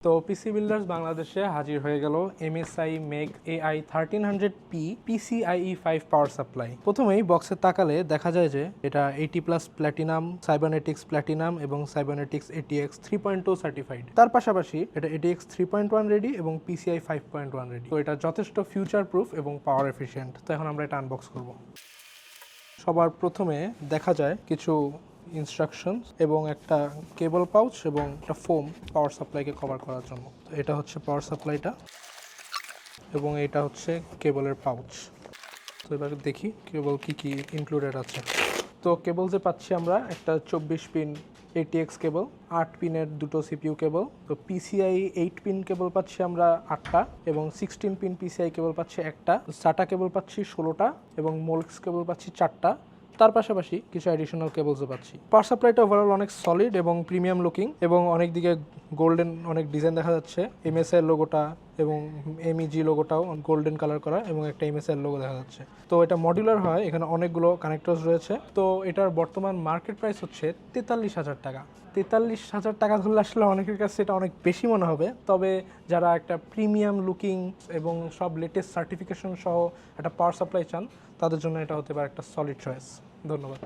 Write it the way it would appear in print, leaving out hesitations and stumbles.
তো পিসি বিল্ডার্স বাংলাদেশে হাজির হয়ে গেল MSI meg AI 1300P PCIe 5 power supply. প্রথমেই বক্সে তাকালে দেখা যায় যে এটা 80+ প্ল্যাটিনাম, সাইবারনেটিক্স প্ল্যাটিনাম এবং সাইবারনেটিক্স ATX 3.2 সার্টিফাইড। তার পাশাপাশি এটা ATX 3.1 রেডি এবং PCI 5.1 রেডি। তো এটা যথেষ্ট ফিউচার প্রুফ এবং পাওয়ার এফিশিয়েন্ট। তো এখন আমরা এটা আনবক্স করব। সবার প্রথমে দেখা যায় কিছু ইনস্ট্রাকশনস এবং একটা কেবল পাউচ এবং একটা ফোম পাওয়ার সাপ্লাইকে কভার করার জন্য। তো এটা হচ্ছে পাওয়ার সাপ্লাইটা এবং এটা হচ্ছে কেবলের পাউচ। তো এবার দেখি কেবল কি ইনক্লুডেড আছে। তো কেবল যে পাচ্ছি আমরা একটা 24 পিন ATX কেবল, 8 পিনের দুটো CPU কেবল। তো PCI 8 পিন কেবল পাচ্ছি আমরা 8টা এবং 16 পিন PCI কেবল পাচ্ছি একটা। SATA কেবল পাচ্ছি 16টা এবং মোল্ক্স কেবল পাচ্ছি 4টা। তার পাশাপাশি কিছু অ্যাডিশনাল কেবলসও পাচ্ছি। পাওয়ার সাপ্লাইটা ওভারঅল অনেক সলিড এবং প্রিমিয়াম লুকিং এবং অনেক দিকে গোল্ডেন অনেক ডিজাইন দেখা যাচ্ছে। MSI লোগোটা এবং MEG লোগোটাও গোল্ডেন কালার করা এবং একটা MSI লোগো দেখা যাচ্ছে। তো এটা মডিউলার হয়, এখানে অনেকগুলো কানেক্টরস রয়েছে। তো এটার বর্তমান মার্কেট প্রাইস হচ্ছে 43,000 টাকা। 43,000 টাকা ধরলে আসলে অনেকের কাছে এটা অনেক বেশি মনে হবে, তবে যারা একটা প্রিমিয়াম লুকিং এবং সব লেটেস্ট সার্টিফিকেশন সহ একটা পাওয়ার সাপ্লাই চান তাদের জন্য এটা হতে পারে একটা সলিড চয়েস। ধন্যবাদ।